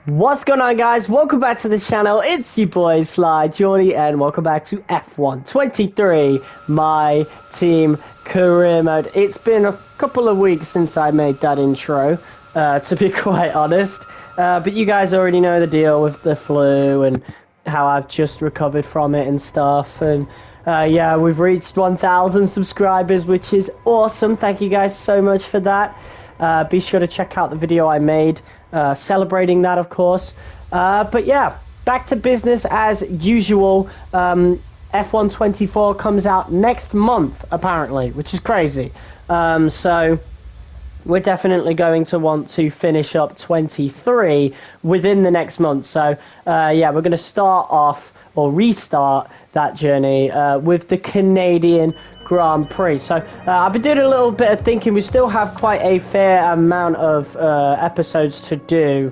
What's going on, guys? Welcome back to the channel. It's your boy Sly Jordy, and welcome back to F1 23 My Team career mode. It's been a couple of weeks since I made that intro, to be quite honest, but you guys already know the deal with the flu and how I've just recovered from it and stuff. And yeah, we've reached 1,000 subscribers, which is awesome. Thank you guys so much for that. Be sure to check out the video I made celebrating that, of course. But yeah, back to business as usual. F1 24 comes out next month, apparently, which is crazy. So we're definitely going to want to finish up 23 within the next month. So yeah, we're going to start off or restart that journey with the Canadian Grand Prix. So I've been doing a little bit of thinking. We still have quite a fair amount of episodes to do.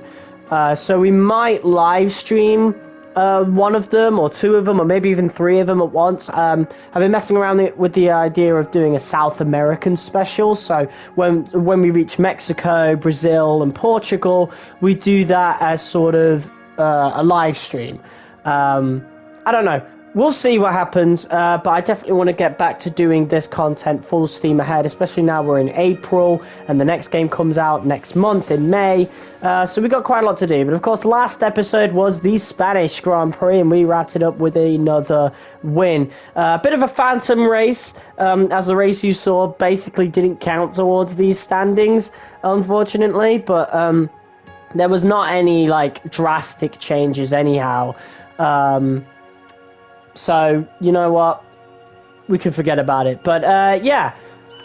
So we might live stream one of them or two of them or maybe even three of them at once. I've been messing around with the idea of doing a South American special. So when we reach Mexico, Brazil and Portugal, we do that as sort of a live stream. I don't know. We'll see what happens, but I definitely want to get back to doing this content full steam ahead, especially now we're in April and the next game comes out next month in May. So we've got quite a lot to do. But of course, last episode was the Spanish Grand Prix and we wrapped it up with another win. A bit of a phantom race, as the race you saw basically didn't count towards these standings, unfortunately. But there was not any like drastic changes anyhow. So, you know what? We can forget about it. But, yeah,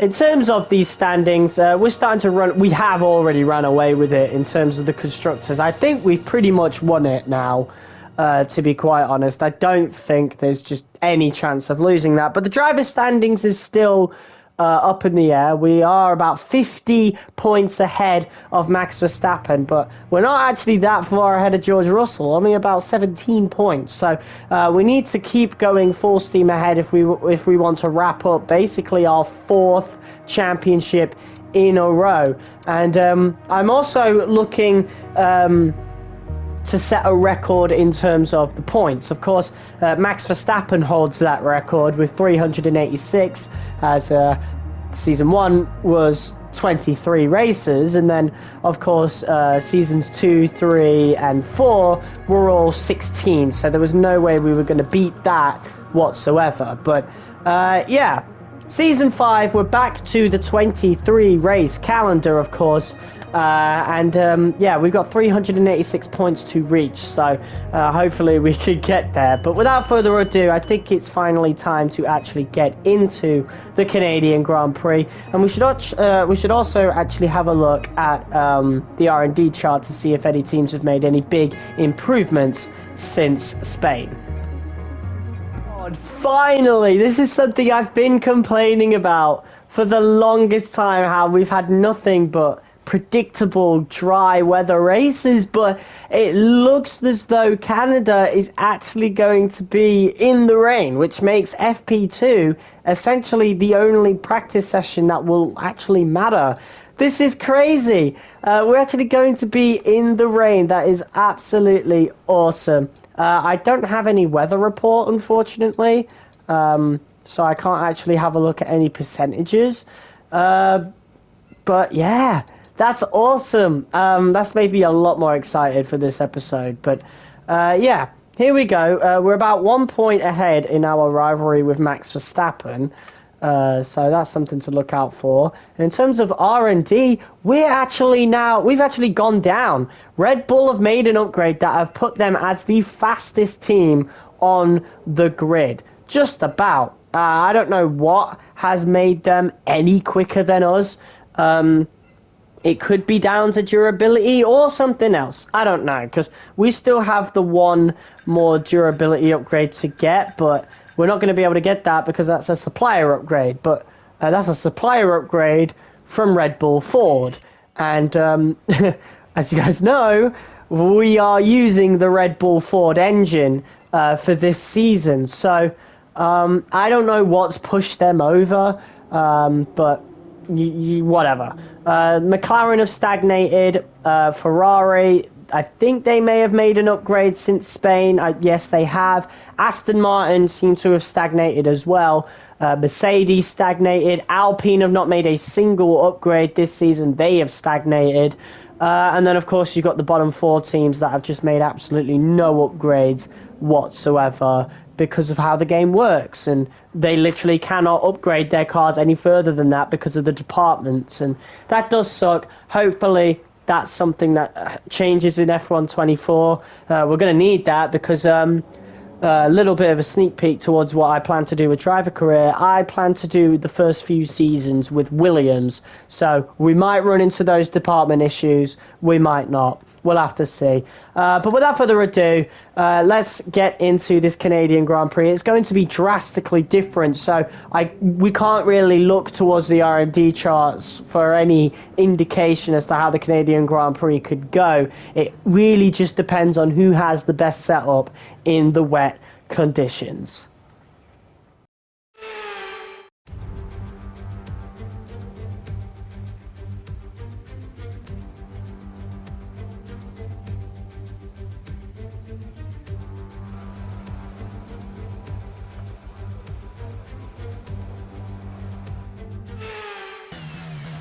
in terms of these standings, we're starting to run... We have already run away with it in terms of the constructors. I think we've pretty much won it now, to be quite honest. I don't think there's just any chance of losing that. But the driver standings is still... up in the air. We are about 50 points ahead of Max Verstappen, but we're not actually that far ahead of George Russell, only about 17 points. So we need to keep going full steam ahead if we want to wrap up basically our fourth championship in a row. And I'm also looking to set a record in terms of the points. Of course, Max Verstappen holds that record with 386, as season 1 was 23 races, and then of course seasons 2, 3 and 4 were all 16, so there was no way we were going to beat that whatsoever. But yeah, season 5, we're back to the 23 race calendar, of course. Yeah, we've got 386 points to reach, so hopefully we could get there. But without further ado, I think it's finally time to actually get into the Canadian Grand Prix, and we should also actually have a look at the R&D chart to see if any teams have made any big improvements since Spain. God, finally! This is something I've been complaining about for the longest time, how we've had nothing but predictable dry weather races, but it looks as though Canada is actually going to be in the rain, which makes FP2 essentially the only practice session that will actually matter. This is crazy. We're actually going to be in the rain. That is absolutely awesome. I don't have any weather report, unfortunately, so I can't actually have a look at any percentages, but yeah, that's awesome. That's made me a lot more excited for this episode. But yeah, here we go. We're about 1 point ahead in our rivalry with Max Verstappen. So that's something to look out for. And in terms of R&D, we've actually gone down. Red Bull have made an upgrade that have put them as the fastest team on the grid. Just about. I don't know what has made them any quicker than us. It could be down to durability or something else. I don't know, because we still have the one more durability upgrade to get, but we're not going to be able to get that because that's a supplier upgrade. But that's a supplier upgrade from Red Bull Ford. And as you guys know, we are using the Red Bull Ford engine for this season. So I don't know what's pushed them over, but whatever. McLaren have stagnated. Ferrari, I think they may have made an upgrade since Spain. Yes, they have. Aston Martin seem to have stagnated as well. Mercedes stagnated. Alpine have not made a single upgrade this season. They have stagnated. And then, of course, you've got the bottom 4 teams that have just made absolutely no upgrades whatsoever because of how the game works. And they literally cannot upgrade their cars any further than that because of the departments. And that does suck. Hopefully, that's something that changes in F1 24. We're going to need that because a little bit of a sneak peek towards what I plan to do with driver career. I plan to do the first few seasons with Williams. So we might run into those department issues. We might not. We'll have to see. But without further ado, let's get into this Canadian Grand Prix. It's going to be drastically different, so we can't really look towards the R&D charts for any indication as to how the Canadian Grand Prix could go. It really just depends on who has the best setup in the wet conditions.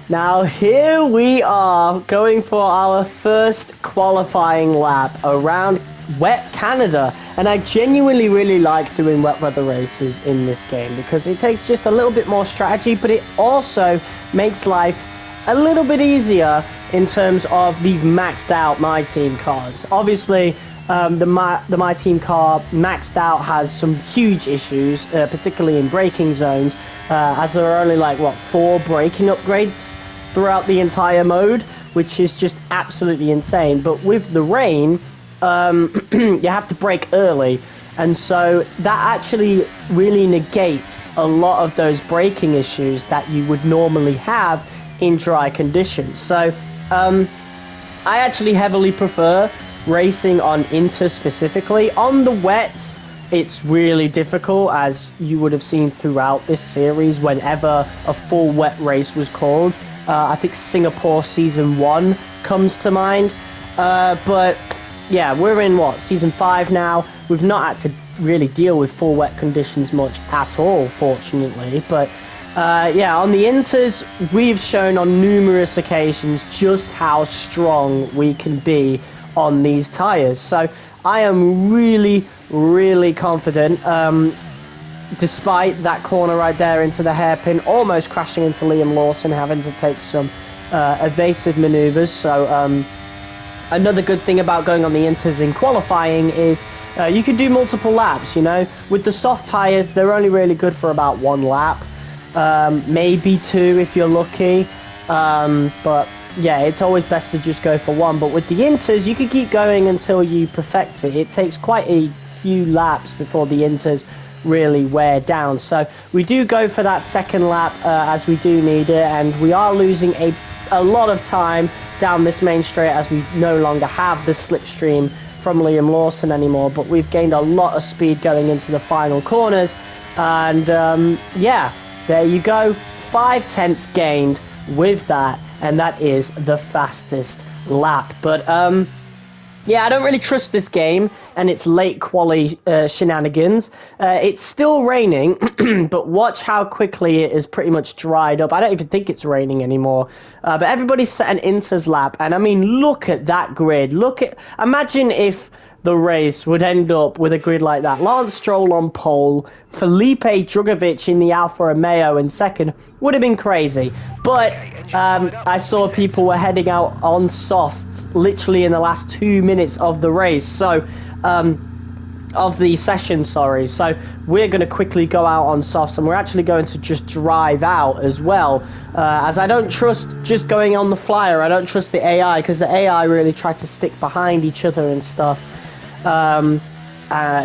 Now here we are going for our first qualifying lap around wet Canada, and I genuinely really like doing wet weather races in this game because it takes just a little bit more strategy, but it also makes life a little bit easier in terms of these maxed out MyTeam cars. Obviously the MyTeam car maxed out has some huge issues, particularly in braking zones, as there are only like 4 braking upgrades throughout the entire mode, which is just absolutely insane. But with the rain, you have to brake early, and so that actually really negates a lot of those braking issues that you would normally have in dry conditions. So I actually heavily prefer racing on Inter specifically. On the wets, it's really difficult, as you would have seen throughout this series whenever a full wet race was called. I think Singapore Season 1 comes to mind. But yeah, we're in Season 5 now. We've not had to really deal with full wet conditions much at all, fortunately. But yeah, on the Inters, we've shown on numerous occasions just how strong we can be on these tyres. So I am really confident, despite that corner right there into the hairpin, almost crashing into Liam Lawson, having to take some evasive maneuvers. So another good thing about going on the Inters in qualifying is you can do multiple laps. With the soft tyres, they're only really good for about 1 lap, maybe 2 if you're lucky, but yeah, it's always best to just go for 1. But with the Inters, you can keep going until you perfect it. It takes quite a few laps before the Inters really wear down. So we do go for that second lap as we do need it, and we are losing a lot of time down this main straight as we no longer have the slipstream from Liam Lawson anymore. But we've gained a lot of speed going into the final corners, and yeah, there you go, 5/10 gained with that, and that is the fastest lap. But yeah, I don't really trust this game and its late quali shenanigans. It's still raining, but watch how quickly it is pretty much dried up. I don't even think it's raining anymore. But everybody's set an Inters lap, and I mean, look at that grid. Imagine if the race would end up with a grid like that. Lance Stroll on pole, Felipe Drugovich in the Alfa Romeo in second. Would have been crazy. But I saw people were heading out on softs literally in the last 2 minutes of the race. So, of the session, sorry. So we're going to quickly go out on softs, and we're actually going to just drive out as well. As I don't trust just going on the flyer. I don't trust the AI, because the AI really try to stick behind each other and stuff.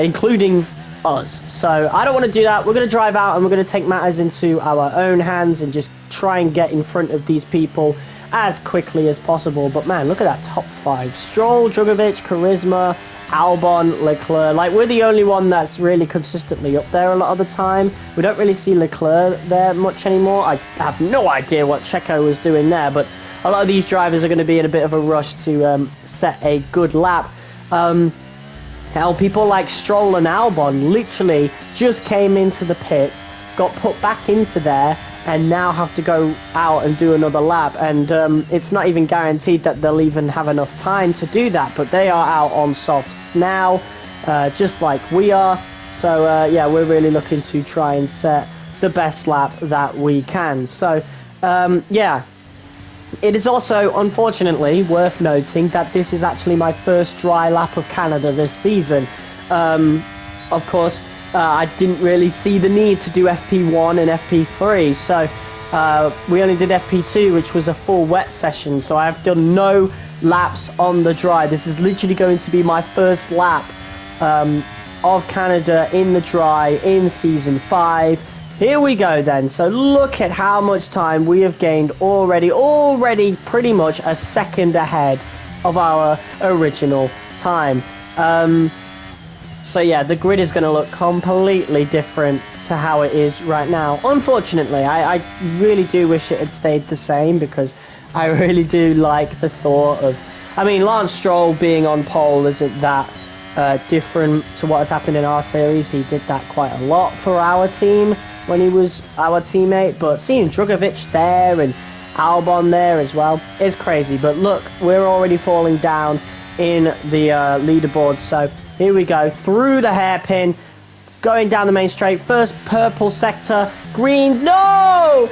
Including us. So I don't want to do that. We're going to drive out, and we're going to take matters into our own hands and just try and get in front of these people as quickly as possible. But man, look at that top 5. Stroll, Drugovich, Charisma, Albon, Leclerc. Like, we're the only one that's really consistently up there a lot of the time. We don't really see Leclerc there much anymore. I have no idea what Checo was doing there, but a lot of these drivers are going to be in a bit of a rush to set a good lap. Hell, people like Stroll and Albon literally just came into the pits, got put back into there, and now have to go out and do another lap. And it's not even guaranteed that they'll even have enough time to do that, but they are out on softs now, just like we are. So yeah, we're really looking to try and set the best lap that we can. So yeah, it is also unfortunately worth noting that this is actually my first dry lap of Canada this season. Of course, I didn't really see the need to do FP1 and FP3, so we only did FP2, which was a full wet session, so I've done no laps on the dry. This is literally going to be my first lap of Canada in the dry in Season 5. Here we go then. So look at how much time we have gained already pretty much a second ahead of our original time. So yeah, the grid is going to look completely different to how it is right now. Unfortunately, I really do wish it had stayed the same, because I really do like the thought of, I mean, Lance Stroll being on pole isn't that different to what has happened in our series. He did that quite a lot for our team when he was our teammate, but seeing Drugovich there and Albon there as well is crazy. But look, we're already falling down in the leaderboard, so here we go, through the hairpin, going down the main straight, first purple sector, green, no,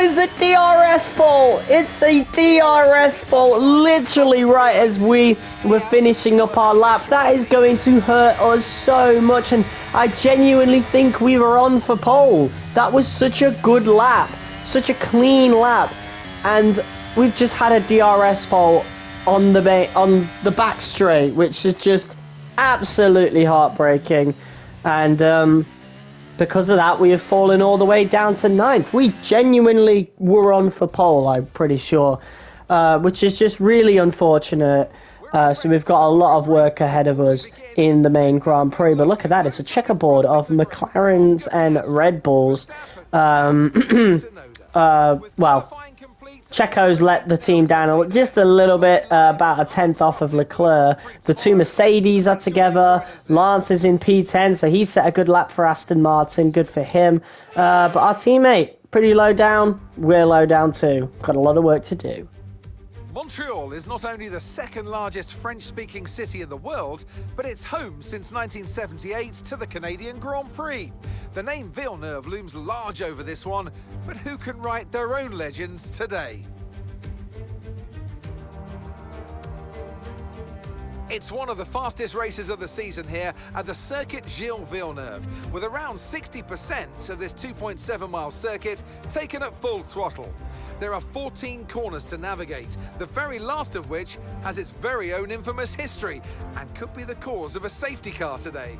it's a DRS fault, it's a DRS fault, literally right as we were finishing up our lap. That is going to hurt us so much, and I genuinely think we were on for pole. That was such a good lap, such a clean lap, and we've just had a DRS fault on the back straight, which is just absolutely heartbreaking. And because of that, we have fallen all the way down to 9th. We genuinely were on for pole, I'm pretty sure, which is just really unfortunate. So we've got a lot of work ahead of us in the main Grand Prix. But look at that, it's a checkerboard of McLarens and Red Bulls. Well, Checo's let the team down just a little bit, about a tenth off of Leclerc. The two Mercedes are together. Lance is in P10, so he set a good lap for Aston Martin. Good for him. But our teammate, pretty low down. We're low down too. Got a lot of work to do. Montreal is not only the second largest French-speaking city in the world, but it's home since 1978 to the Canadian Grand Prix. The name Villeneuve looms large over this one, but who can write their own legends today? It's one of the fastest races of the season here at the Circuit Gilles Villeneuve, with around 60% of this 2.7-mile circuit taken at full throttle. There are 14 corners to navigate, the very last of which has its very own infamous history and could be the cause of a safety car today.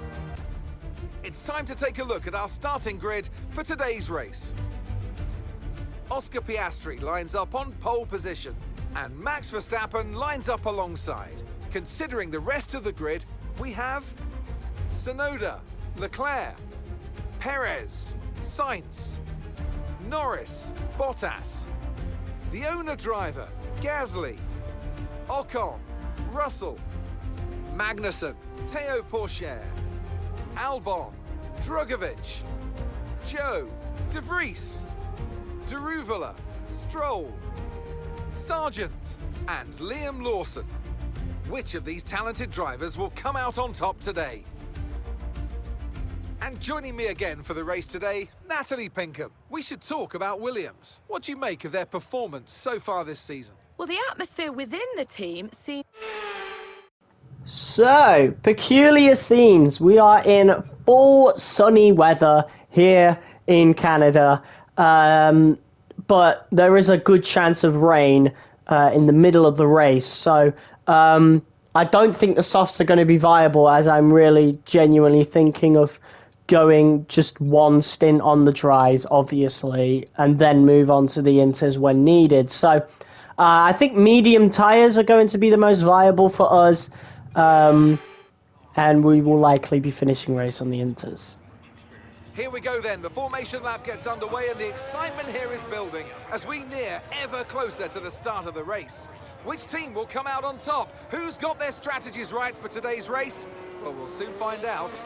It's time to take a look at our starting grid for today's race. Oscar Piastri lines up on pole position, and Max Verstappen lines up alongside. Considering the rest of the grid, we have Tsunoda, Leclerc, Perez, Sainz, Norris, Bottas, the owner-driver, Gasly, Ocon, Russell, Magnussen, Théo Pourchaire, Albon, Drugovich, Joe, De Vries, Deruvala, Stroll, Sargent, and Liam Lawson. Which of these talented drivers will come out on top today? And joining me again for the race today, Natalie Pinkham. We should talk about Williams. What do you make of their performance so far this season? Well, the atmosphere within the team seems... So, peculiar scenes. We are in full sunny weather here in Canada, but there is a good chance of rain in the middle of the race. So, I don't think the softs are going to be viable, as I'm really genuinely thinking of going just one stint on the dries, obviously, and then move on to the inters when needed. So I think medium tyres are going to be the most viable for us, and we will likely be finishing race on the inters. Here we go then, the formation lap gets underway and the excitement here is building as we near ever closer to the start of the race. Which team will come out on top? Who's got their strategies right for today's race? Well, we'll soon find out.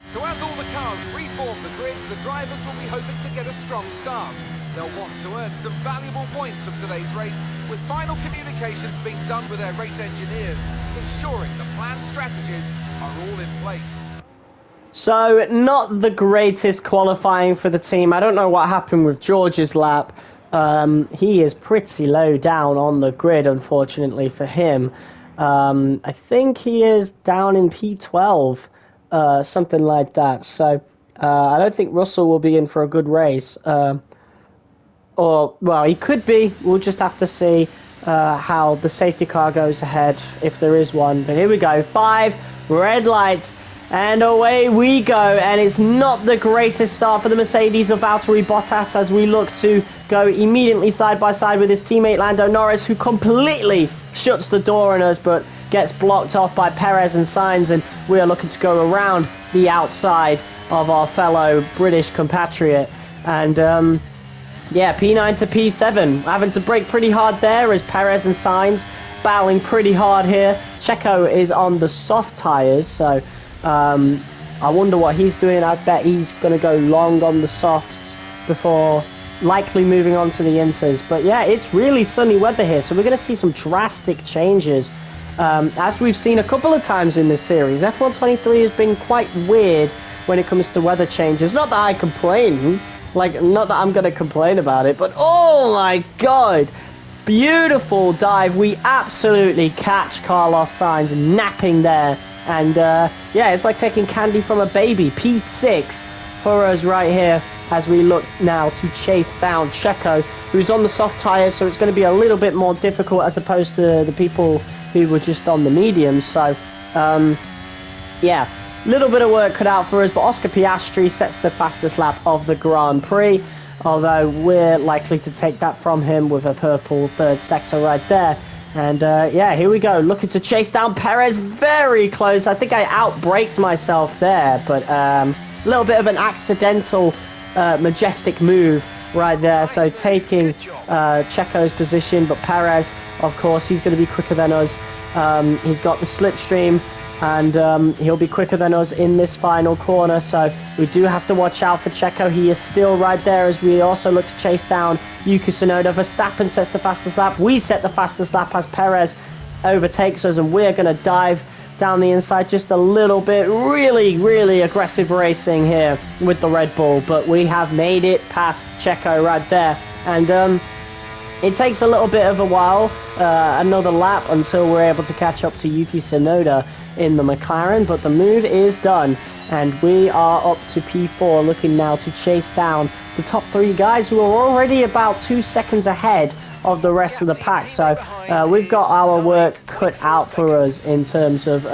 So as all the cars reform the grids, the drivers will be hoping to get a strong start. They'll want to earn some valuable points from today's race, with final communications being done with their race engineers, ensuring the planned strategies are all in place. So, not the greatest qualifying for the team. I don't know what happened with George's lap. He is pretty low down on the grid, unfortunately for him. I think he is down in P12. Something like that. So I don't think Russell will be in for a good race. Or, well, he could be. We'll just have to see how the safety car goes ahead, if there is one. But here we go. 5 red lights. And away we go. And it's not the greatest start for the Mercedes of Valtteri Bottas as we look to go immediately side by side with his teammate Lando Norris, who completely shuts the door on us, but gets blocked off by Perez and Sainz, and we are looking to go around the outside of our fellow British compatriot. And yeah, P9 to P7, having to brake pretty hard there as Perez and Sainz battling pretty hard here. Checo is on the soft tyres, so I wonder what he's doing. I bet he's going to go long on the softs before likely moving on to the inters. But yeah, it's really sunny weather here, so we're going to see some drastic changes. As we've seen a couple of times in this series, F1 23 has been quite weird when it comes to weather changes. Not that I complain, like, not that I'm going to complain about it, but oh my god, beautiful dive. We absolutely catch Carlos Sainz napping there. And yeah, it's like taking candy from a baby. P6 for us right here as we look now to chase down Checo, who's on the soft tyres, so it's going to be a little bit more difficult as opposed to the people who were just on the mediums. So yeah, a little bit of work cut out for us, but Oscar Piastri sets the fastest lap of the Grand Prix, although we're likely to take that from him with a purple third sector right there. And yeah, here we go, looking to chase down Perez, very close. I think I outbraked myself there, but a little bit of an accidental majestic move right there. So taking Checo's position, but Perez, of course, he's going to be quicker than us. He's got the slipstream, and he'll be quicker than us in this final corner. So we do have to watch out for Checo. He is still right there as we also look to chase down Yuki Tsunoda. Verstappen sets the fastest lap. We set the fastest lap as Perez overtakes us, and we're going to dive down the inside just a little bit. Really, really aggressive racing here with the Red Bull, but we have made it past Checo right there. And it takes a little bit of a while, another lap, until we're able to catch up to Yuki Tsunoda in the McLaren, but the move is done, and we are up to P4, looking now to chase down the top 3 guys who are already about 2 seconds ahead of the rest of the pack. So we've got our work cut out for us in terms of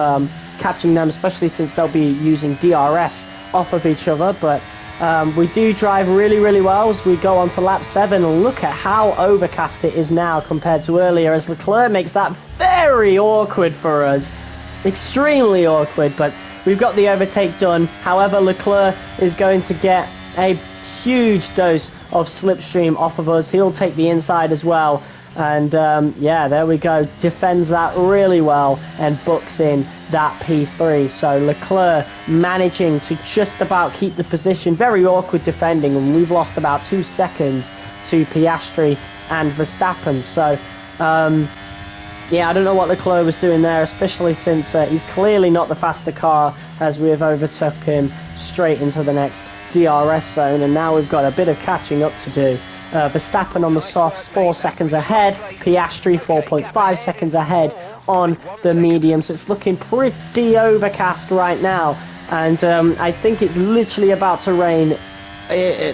catching them, especially since they'll be using DRS off of each other. But we do drive really, really well as we go on to lap 7. Look at how overcast it is now compared to earlier, as Leclerc makes that very awkward for us. Extremely awkward, but we've got the overtake done. However, Leclerc is going to get a huge dose of slipstream off of us. He'll take the inside as well, and yeah, there we go, defends that really well and books in that P3. So Leclerc managing to just about keep the position. Very awkward defending, and we've lost about 2 seconds to Piastri and Verstappen. So yeah, I don't know what Leclerc was doing there, especially since he's clearly not the faster car, as we have overtook him straight into the next DRS zone, and now we've got a bit of catching up to do. Verstappen on the softs 4 seconds ahead, Piastri 4.5 seconds ahead on the mediums. It's looking pretty overcast right now, and I think it's literally about to rain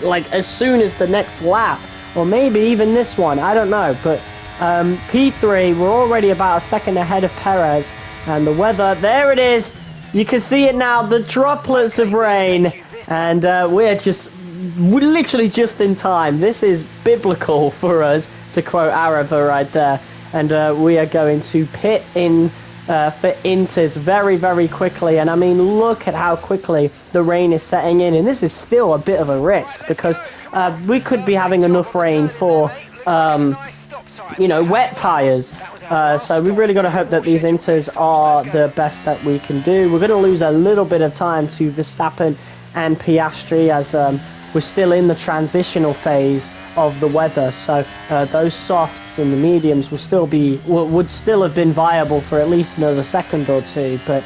like as soon as the next lap, or maybe even this one, I don't know. But P3, we're already about a second ahead of Perez, and the weather, there it is, you can see it now, the droplets of rain, and we're just literally just in time. This is biblical for us, to quote Arava right there. And we are going to pit in for Inters very, very quickly. And I mean, look at how quickly the rain is setting in. And this is still a bit of a risk, because we could be having enough rain for, you know, wet tyres. So we've really got to hope that these Inters are the best that we can do. We're going to lose a little bit of time to Verstappen and Piastri, as we're still in the transitional phase of the weather. So those softs and the mediums will still be, would still have been viable for at least another second or two, but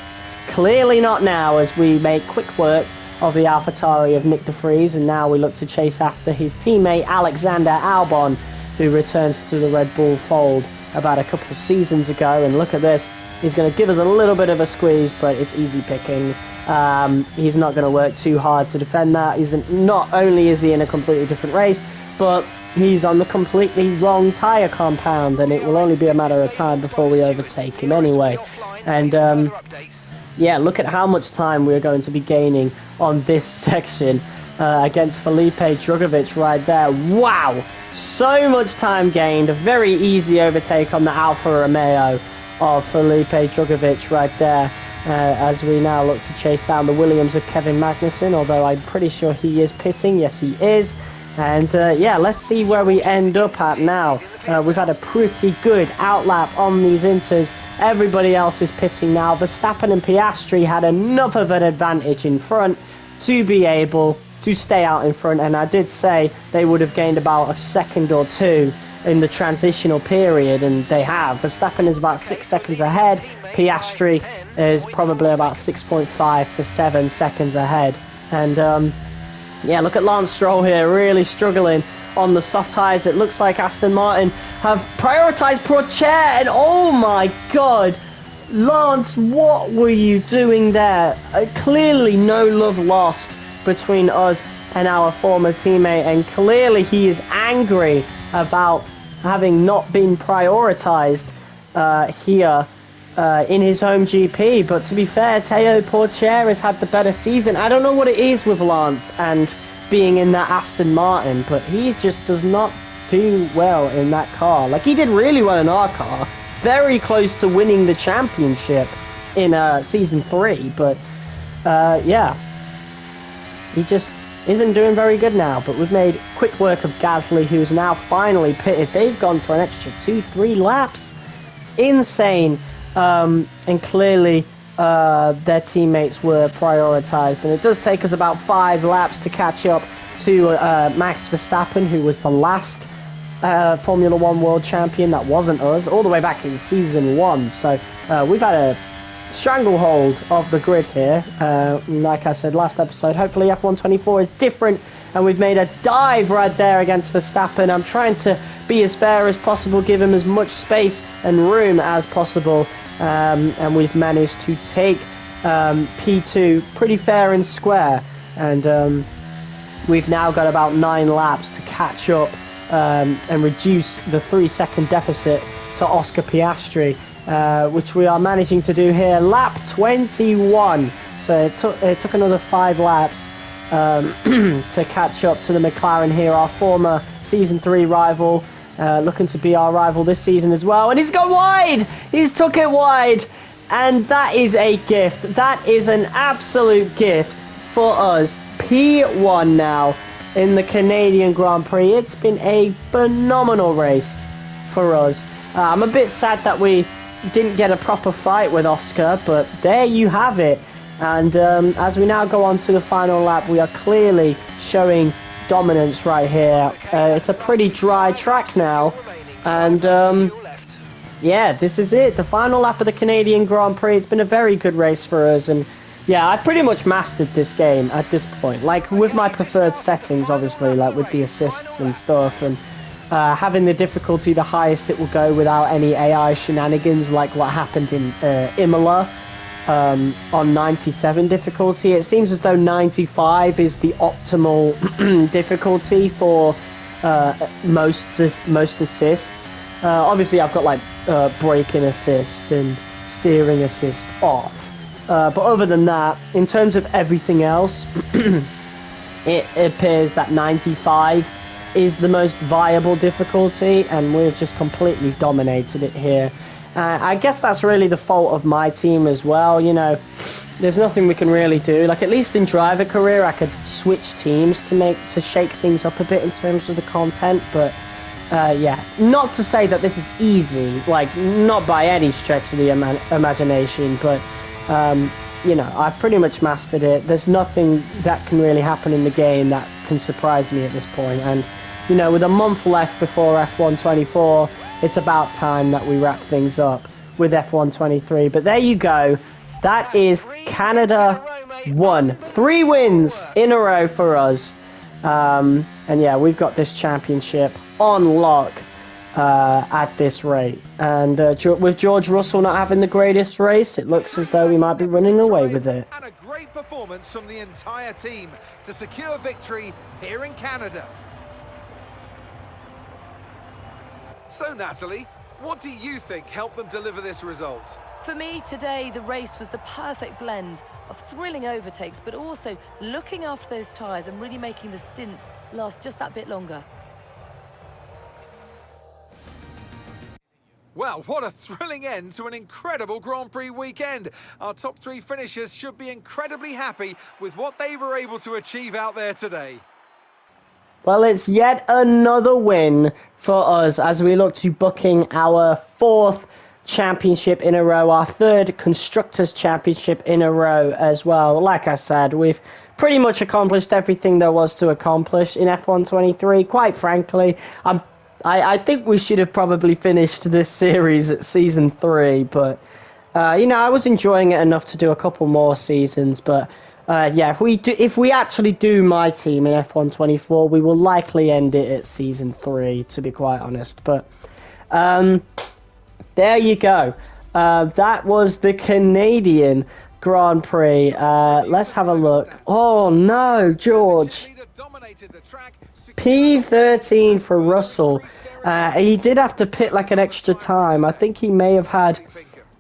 clearly not now, as we make quick work of the AlphaTauri of Nick de Vries, and now we look to chase after his teammate Alexander Albon, who returns to the Red Bull fold about a couple of seasons ago. And look at this, he's going to give us a little bit of a squeeze, but it's easy pickings. He's not going to work too hard to defend that. Not only is he in a completely different race, but he's on the completely wrong tyre compound, and it will only be a matter of time before we overtake him anyway. And yeah, look at how much time we're going to be gaining on this section against Felipe Drugovich right there. Wow, so much time gained. A very easy overtake on the Alfa Romeo of Felipe Drugovich right there, as we now look to chase down the Williams of Kevin Magnussen, although I'm pretty sure he is pitting. Yes, he is. And yeah, let's see where we end up at now. We've had a pretty good outlap on these Inters. Everybody else is pitting now. Verstappen and Piastri had enough of an advantage in front to be able to stay out in front, and I did say they would have gained about a second or two in the transitional period, and they have. Verstappen is about 6 seconds ahead. Piastri is probably about 6.5 to 7 seconds ahead. And yeah, look at Lance Stroll here, really struggling on the soft tyres. It looks like Aston Martin have prioritised Prix, and oh my god, Lance, what were you doing there? Clearly no love lost between us and our former teammate, and clearly he is angry about having not been prioritised here in his home GP. But to be fair, Théo Pourchaire has had the better season. I don't know what it is with Lance and being in that Aston Martin, but he just does not do well in that car. Like, he did really well in our car, very close to winning the championship in season 3, but yeah, he just isn't doing very good now. But we've made quick work of Gasly, who's now finally pitted. They've gone for an extra 2-3 laps. Insane. And clearly their teammates were prioritised, and it does take us about 5 laps to catch up to Max Verstappen, who was the last Formula 1 world champion. That wasn't us, all the way back in season 1. So we've had a stranglehold of the grid here. Like I said last episode, hopefully F124 is different, and we've made a dive right there against Verstappen. I'm trying to be as fair as possible, give him as much space and room as possible, and we've managed to take P2 pretty fair and square, and we've now got about 9 laps to catch up and reduce the 3-second deficit to Oscar Piastri, which we are managing to do here. Lap 21, so it took another 5 laps to catch up to the McLaren here, our former season 3 rival, looking to be our rival this season as well. And he's gone wide, he's took it wide, and that is a gift. That is an absolute gift for us. P1 now in the Canadian Grand Prix. It's been a phenomenal race for us. I'm a bit sad that we didn't get a proper fight with Oscar, but there you have it. And as we now go on to the final lap, we are clearly showing dominance right here. It's a pretty dry track now, and yeah, this is it, the final lap of the Canadian Grand Prix. It's been a very good race for us, and yeah, I pretty much mastered this game at this point, like with my preferred settings, obviously, like with the assists and stuff, and having the difficulty the highest it will go without any AI shenanigans, like what happened in Imola on 97 difficulty. It seems as though 95 is the optimal difficulty for most assists. Obviously I've got like braking assist and steering assist off, but other than that, in terms of everything else, it appears that 95 is the most viable difficulty, and we've just completely dominated it here. I guess that's really the fault of my team as well. You know, there's nothing we can really do. Like, at least in driver career, I could switch teams to shake things up a bit in terms of the content. But yeah, not to say that this is easy, like, not by any stretch of the imagination. But you know, I've pretty much mastered it. There's nothing that can really happen in the game that can surprise me at this point. And you know, with a month left before F1 24. It's about time that we wrap things up with F1 23. But there you go. That is Canada 1. 3 wins in a row for us. And yeah, we've got this championship on lock at this rate. And with George Russell not having the greatest race, it looks as though we might be running away with it. And a great performance from the entire team to secure victory here in Canada. So, Natalie, what do you think helped them deliver this result? For me, today, the race was the perfect blend of thrilling overtakes, but also looking after those tyres and really making the stints last just that bit longer. Well, what a thrilling end to an incredible Grand Prix weekend. Our top 3 finishers should be incredibly happy with what they were able to achieve out there today. Well, it's yet another win for us as we look to booking our 4th championship in a row, our 3rd Constructors' Championship in a row as well. Like I said, we've pretty much accomplished everything there was to accomplish in F1 23. Quite frankly, I think we should have probably finished this series at Season 3, but, you know, I was enjoying it enough to do a couple more seasons, but... yeah, if we actually do my team in F1 24, we will likely end it at Season 3, to be quite honest. But there you go. That was the Canadian Grand Prix. Let's have a look. Oh no, George. P13 for Russell. He did have to pit like an extra time. I think he may have had...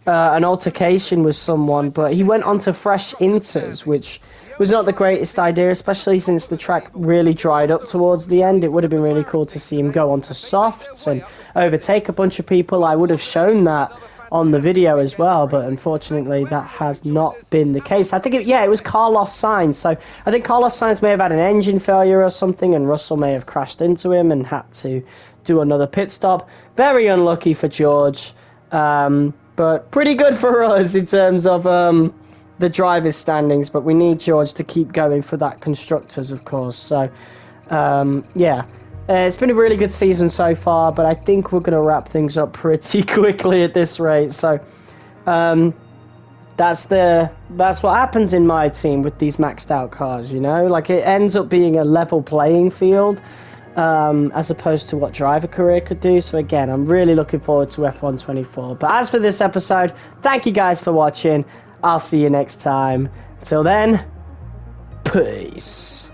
an altercation with someone, but he went on to fresh inters, which was not the greatest idea, especially since the track really dried up towards the end. It would have been really cool to see him go onto softs and overtake a bunch of people. I would have shown that on the video as well, but unfortunately that has not been the case. I think it was Carlos Sainz, so I think Carlos Sainz may have had an engine failure or something, and Russell may have crashed into him and had to do another pit stop. Very unlucky for George. But pretty good for us in terms of the drivers' standings. But we need George to keep going for that constructors, of course. So, yeah. It's been a really good season so far, but I think we're going to wrap things up pretty quickly at this rate. So, that's what happens in my team with these maxed out cars, you know? Like, it ends up being a level playing field. As opposed to what driver career could do. So again, I'm really looking forward to F1 24. But as for this episode, thank you guys for watching. I'll see you next time. Till then, peace.